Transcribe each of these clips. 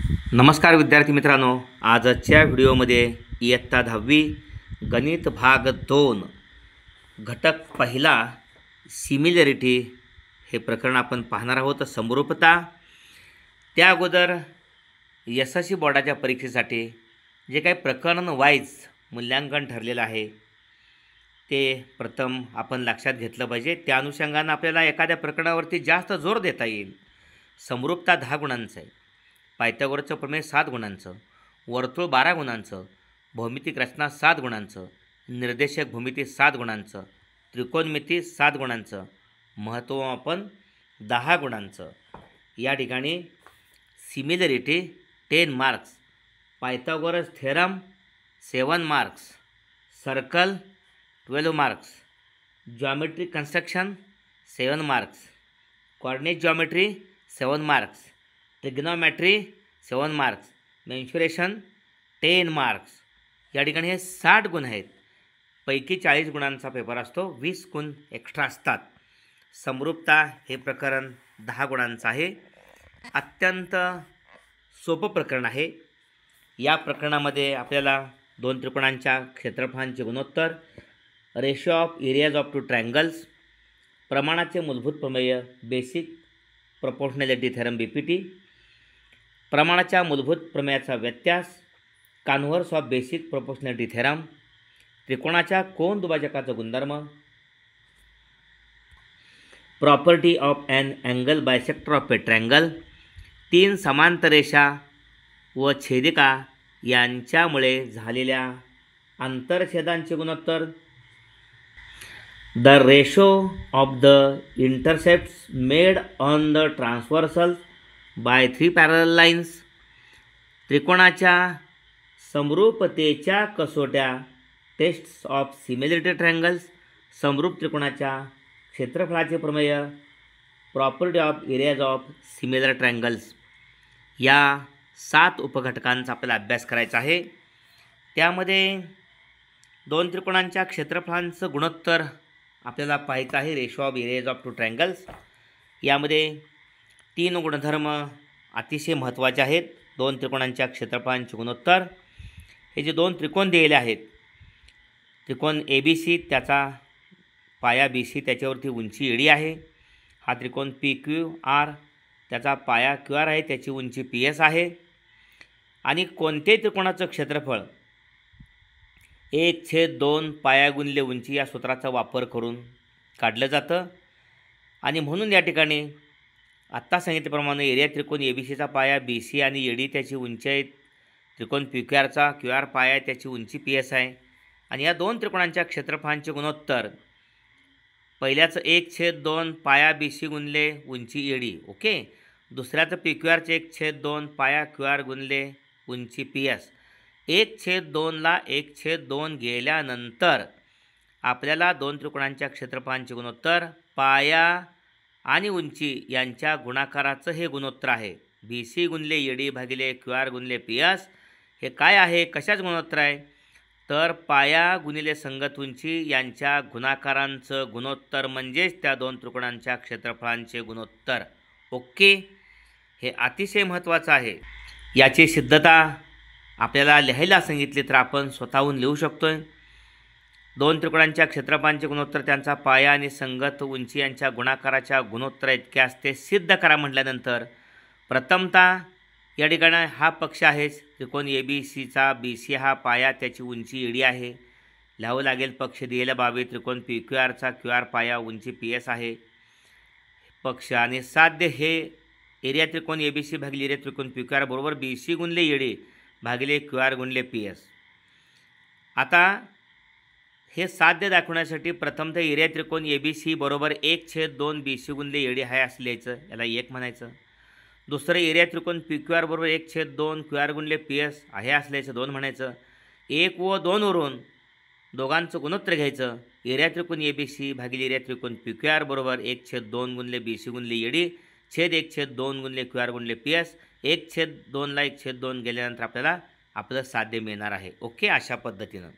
नमस्कार विद्यार्थी मित्रांनो, आजच्या व्हिडिओमध्ये इयत्ता 10वी गणित भाग 2 घटक पहिला सिमिलॅरिटी हे प्रकरण आपण पाहणार आहोत. समरूपता. त्या अगोदर यशस्वी बोर्डाच्या परीक्षेसाठी जे काही प्रकरण वाईज मूल्यांकन ठरलेलं आहे ते प्रथम आपण लक्षात घेतलं पाहिजे. त्या अनुषंगाने आपल्याला एखाद्या प्रकरणावरती जास्त जोर देता येईल. समरूपता 10 गुणांचं आहे, पायथागोरसचं प्रमेय 7 गुणांचं, वर्तुळ 12 गुणांचं, भौमितिक रचना 7 गुणांचं, निर्देशक भूमिती 7 गुणांचं, त्रिकोणमिती 7 गुणांचं, महत्त्वमापन 10 गुणांचं. या ठिकाणी similarity 10 marks, Pythagoras theorem 7 marks, circle 12 marks, geometric construction 7 marks, coordinate geometry 7 marks, trigonometry 7 marks, mensuration 10 marks. या ठिकाणी हे 60 गुण आहेत. पैकी 40 गुणांचा पेपर असतो, 20 गुण एक्स्ट्रा असतात. समरूपता हे प्रकरण 10 गुणांचं आहे. अत्यंत सोपं प्रकरण आहे. या प्रकरणामध्ये आपल्याला दोन त्रिकोणांच्या क्षेत्रफळांचे गुणोत्तर, ratio of areas of two triangles, प्रमाणाचे मूलभूत प्रमेय बेसिक प्रोपोर्शनॅलिटी थेरम BPT, प्रमाणाच्या मूलभूत प्रमेयाचा व्यत्यास, converse of basic proportionality theorem, त्रिकोणाच्या कोन दुभाजकाचा गुणधर्म, property of an angle bisector of a triangle, 3 समांतर रेषा व छेदिका यांच्यामुळे झालेल्या आंतरछेदांचे गुणोत्तर, the ratio of the intercepts made on the transversal by 3 parallel lines, त्रिकोणाच्या समरूपतेच्या कसोट्या टेस्ट्स ऑफ सिमिलॅरिटी ट्रायंगल्स, समरूप त्रिकोणाच्या क्षेत्रफळाचे प्रमेय, property of areas of similar triangles. या 7 उपघटकांचा आपल्याला अभ्यास करायचा आहे. त्यामध्ये दोन त्रिकोणांच्या क्षेत्रफळांचं गुणोत्तर आपल्याला पाहायचं आहे, ratio of areas of two triangles. यामध्ये 3 गुणधर्म अतिशय महत्त्वाचे आहेत. दोन त्रिकोणांच्या क्षेत्रफळांचे गुणोत्तर, हे जे दोन त्रिकोण दिलेले आहेत, त्रिकोण ABC त्याचा पाया BC त्याच्यावरती उंची AD आहे. हा त्रिकोण PQR त्याचा पाया QR आहे, त्याची उंची PS आहे. आणि कोणत्याही त्रिकोणाचं क्षेत्रफळ 1/2 पाया गुणिले उंची या सूत्राचा वापर करून काढलं जातं. आणि म्हणून या ठिकाणी आत्ता सांगितल्याप्रमाणे एरिया त्रिकोण ABCचा पाया BC आणि AD त्याची उंची आहे. त्रिकोण PQRचा QR पाया आहे, त्याची उंची PS आहे. आणि या दोन त्रिकोणांच्या क्षेत्रफळांचे गुणोत्तर, पहिल्याचं 1/2 पाया BC गुणिले उंची AD, ओके. दुसऱ्याचं PQRचे 1/2 पाया QR गुणिले उंची PS. 1/2 ला 1/2 गेल्यानंतर आपल्याला दोन त्रिकोणांच्या क्षेत्रफळांचे गुणोत्तर पाया आणि उंची यांच्या गुणाकाराचं हे गुणोत्तर आहे. BC गुणिले AD भागिले QR गुणिले PS हे काय आहे, कशाच गुणोत्तर आहे, तर पाया गुणिले संगत उंची यांच्या गुणाकारांचं गुणोत्तर म्हणजेच त्या दोन त्रिकोणांच्या क्षेत्रफळांचे गुणोत्तर. ओके, हे अतिशय महत्त्वाचं आहे. याची सिद्धता आपल्याला लिहायला सांगितली तर आपण स्वतःहून लिहू शकतोय. दोन त्रिकोणांच्या क्षेत्रफळांचे गुणोत्तर त्यांचा पाया आणि संगत उंची यांच्या गुणाकाराच्या गुणोत्तर इतके असते. सिद्ध करा म्हटल्यानंतर प्रथमतः या ठिकाणी हा पक्ष आहे त्रिकोण ABCचा, BC हा पाया, त्याची उंची AD आहे. लिहावं लागेल पक्ष दिलेल्या बाबी, त्रिकोण PQRचा QR पाया, उंची PS आहे पक्ष. आणि साध्य हे एरिया त्रिकोण ABC भागिले एरिया त्रिकोण PQR बरोबर BC गुणिले AD भागिले QR गुणिले PS. आता हे साध्य दाखवण्यासाठी प्रथमतः एरिया त्रिकोण ABC बरोबर 1/2 BC गुणिले AD आहे असं लिहायचं, याला 1 म्हणायचं. दुसरं एरिया त्रिकोण PQR बरोबर 1/2 QR गुणिले PS आहे असं लिहायचं, 2 म्हणायचं. 1 व 2 वरून दोघांचं गुणोत्तर घ्यायचं. एरिया त्रिकोण ABC भागिले एरिया त्रिकोण PQR बरोबर 1/2 गुणिले BC गुणिले AD छेद 1/2 गुणिले QR गुणिले PS. 1/2 ला 1/2 गेल्यानंतर आपल्याला आपलं साध्य मिळणार आहे. ओके, अशा पद्धतीनं.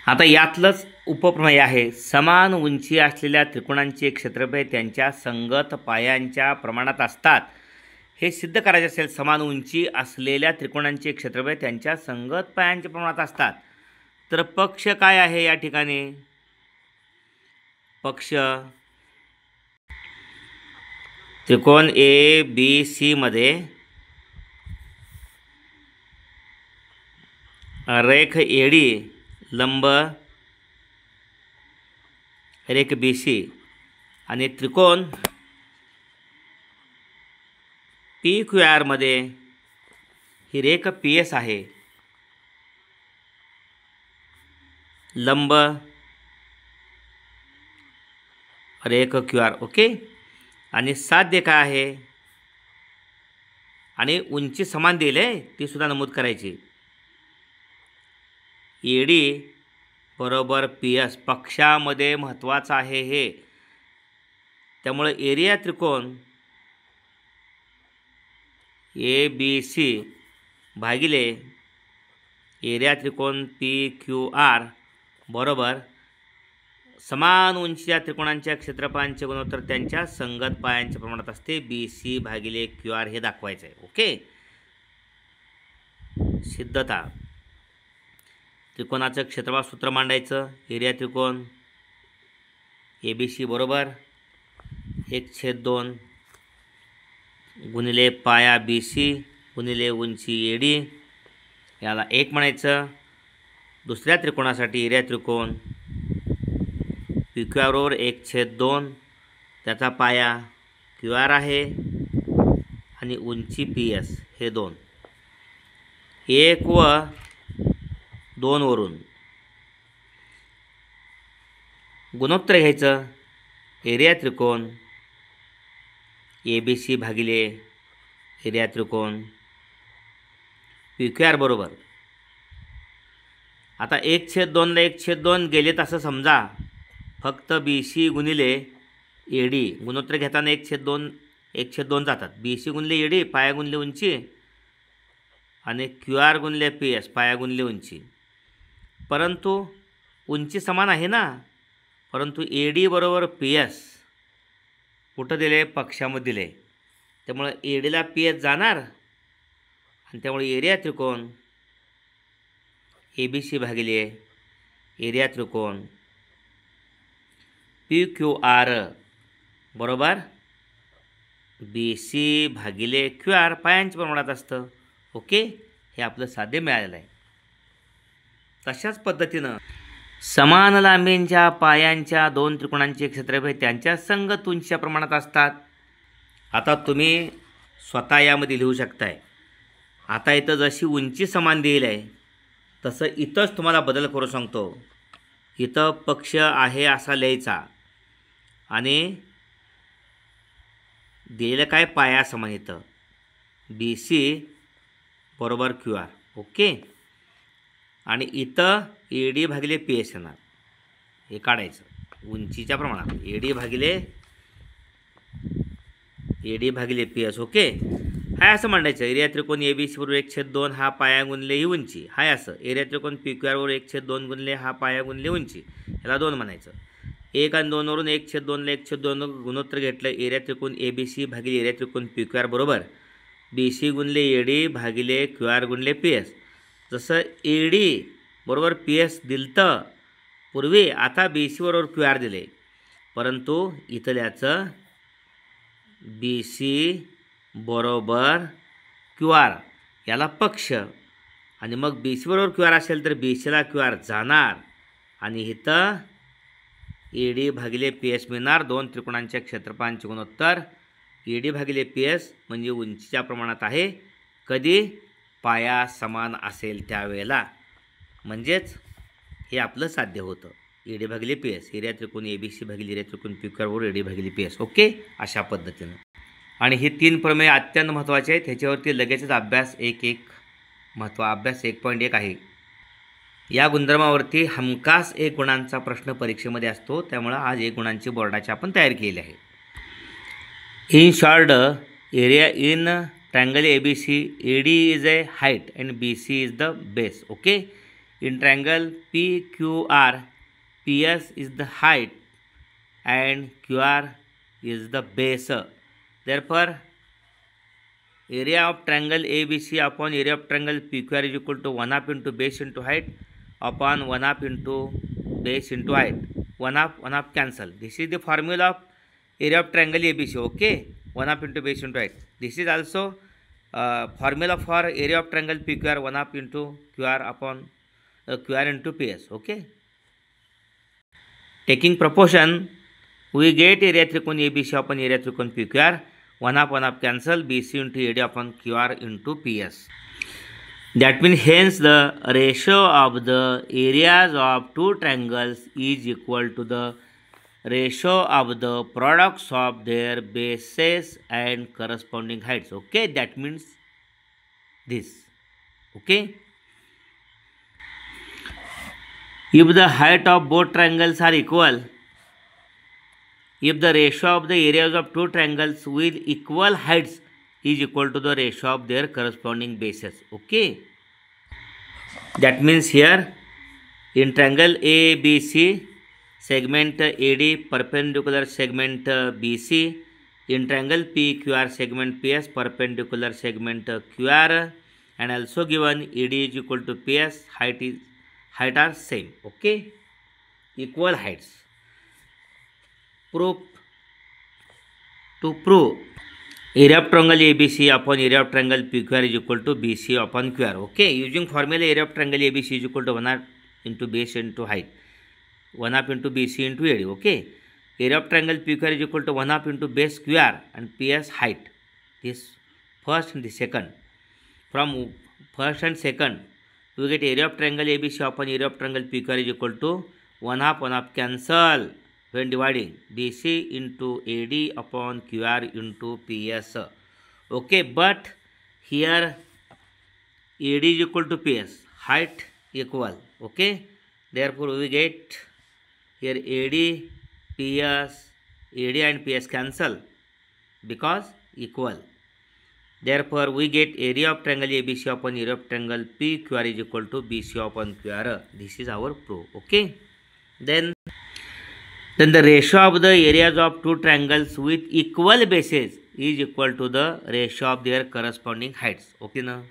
आता यातलंच उपप्रमेय आहे, समान उंची असलेल्या त्रिकोणांचे क्षेत्रफळ त्यांच्या संगत पायांच्या प्रमाणात असतात. हे सिद्ध करायचे असेल समान उंची असलेल्या त्रिकोणांचे क्षेत्रफळ त्यांच्या संगत पायांच्या प्रमाणात असतात. तर पक्ष काय आहे या ठिकाणी? पक्ष त्रिकोण ABC मध्ये रेख AD लंब रेख BC आणि त्रिकोण PQR मध्ये ही रेख PS आहे लंब रेख QR. ओके. आणि साध्य काय आहे आणि उंची समान दिली आहे ती सुद्धा नमूद करायची. AD बरोबर PS पक्षामध्ये महत्त्वाचं आहे हे. त्यामुळे एरिया त्रिकोण ABC भागिले एरिया त्रिकोण PQR बरोबर समान उंचीच्या त्रिकोणांच्या क्षेत्रफळांचे गुणोत्तर त्यांच्या संगत पायांच्या प्रमाणात असते. BC भागिले QR हे दाखवायचं आहे. ओके. सिद्धता त्रिकोणाचं क्षेत्रफळ सूत्र मांडायचं. एरिया त्रिकोण ABC बरोबर 1/2 गुणिले पाया BC गुणिले उंची AD याला 1 म्हणायचं. दुसऱ्या त्रिकोणासाठी एरिया त्रिकोण PQR बरोबर 1/2 त्याचा पाया QR आहे आणि उंची PS हे 2. 1 व 2 वरून गुणोत्तर घ्यायचं. एरिया त्रिकोण ABC भागिले एरिया त्रिकोण PQR बरोबर आता 1/2 ला 1/2 गेलेत असं समजा. फक्त BC गुणिले AD गुणोत्तर घेताना 1/2 जातात. BC गुणिले AD पाया गुणिले उंची आणि QR गुणिले PS पाया गुणिले उंची. परंतु उंची समान आहे ना. परंतु AD बरोबर PS कुठं दिले? पक्षामध्ये दिले. त्यामुळे ADला PS जाणार आणि त्यामुळे एरिया त्रिकोण ABC भागिले एरिया त्रिकोण PQR बरोबर BC भागिले QR पायांच्या प्रमाणात असतं. ओके. हे आपलं साध्य मिळालेलं आहे. तशाच पद्धतीनं समान लांबींच्या पायांच्या 2 त्रिकोणांचे क्षेत्रफळ त्यांच्या संगत उंचीच्या प्रमाणात असतात. आता तुम्ही स्वतः यामध्ये लिहू शकताय. आता इथं जशी उंची समान दिली आहे तसं इथंच तुम्हाला बदल करू सांगतो. इथं पक्ष आहे असा लिहायचा आणि दिलेलं काय पाया समान इथं BC बरोबर QR. ओके. आणि इथं AD भागिले PS येणार. हे काढायचं उंचीच्या प्रमाणात AD भागिले PS. ओके. हाय असं मांडायचं. एरिया त्रिकोण ABC बरोबर 1/2 हा पाया गुणिले ही उंची. हाय असं. एरिया त्रिकोण PQR बरोबर 1/2 गुणिले हा पाया गुणिले उंची. याला 2 म्हणायचं. 1 आणि 2 वरून 1/2 ला 1/2 गुणोत्तर घेतलं. एरिया त्रिकोण ABC भागिले एरिया त्रिकोण PQR बरोबर BC गुणिले AD भागिले QR गुणिले PS. जसं AD बरोबर PS दिलतं पूर्वी, आता BC बरोबर QR दिले. परंतु इथल्याचं BC बरोबर QR याला पक्ष आणि मग BC बरोबर QR असेल तर BCला QR जाणार आणि इथं AD भागिले PS मिळणार. 2 त्रिकोणांच्या क्षेत्रफळांचे गुणोत्तर AD भागिले PS म्हणजे उंचीच्या प्रमाणात आहे. कधी? पाया समान असेल त्यावेळेला. म्हणजेच हे आपलं साध्य होतं. AD भागिले PS एरिया त्रिकोण ABC भागिले एरिया त्रिकोण PQR बरोबर AD भागिले PS. ओके. अशा पद्धतीनं. आणि हे 3 प्रमेय अत्यंत महत्त्वाचे आहेत. ह्याच्यावरती लगेचच अभ्यास 1.1 आहे. या गुणधर्मावरती हमखास 1 गुणांचा प्रश्न परीक्षेमध्ये असतो. त्यामुळे आज 1 गुणांची बोर्डाची आपण तयारी केली आहे. In short area in triangle ABC, AD is a height and BC is the base. Okay. In triangle PQR, PS is the height and QR is the base. Therefore, area of triangle ABC upon area of triangle PQR is equal to 1/2 into base into height upon 1/2 into base into height. 1/2 cancel. This is the formula of area of triangle ABC. Okay, 1/2 into base into height. This is also formula for area of triangle PQR, 1/2 into QR upon QR into PS. Okay. Taking proportion, we get area tricone ABC upon area tricone PQR. 1/2 cancel, BC into AD upon QR into PS. That means hence the ratio of the areas of two triangles is equal to the ratio of the products of their bases and corresponding heights. Okay, that means this. Okay. If the height of both triangles are equal, if the ratio of the areas of two triangles with equal heights is equal to the ratio of their corresponding bases. Okay. That means here in triangle ABC, segment AD perpendicular segment BC, in triangle PQR segment PS perpendicular segment QR, and also given AD is equal to PS, height are same. Okay, equal heights. Proof. To prove area of triangle ABC upon area of triangle PQR is equal to BC upon QR. Okay, using formula area of triangle ABC is equal to 1/2 into base into height, 1/2 into BC into AD. Okay, area of triangle PQR is equal to 1/2 into base QR and PS height. This first and the second. From first and second, we get area of triangle ABC upon area of triangle PQR is equal to 1/2 cancel when dividing BC into AD upon QR into PS. Okay, but here AD is equal to PS, height equal. Okay, therefore we get here AD, PS, AD and PS cancel because equal. Therefore we get area of triangle ABC upon area of triangle PQR is equal to BC upon QR. This is our proof. Okay, then the ratio of the areas of two triangles with equal bases is equal to the ratio of their corresponding heights. Okay, now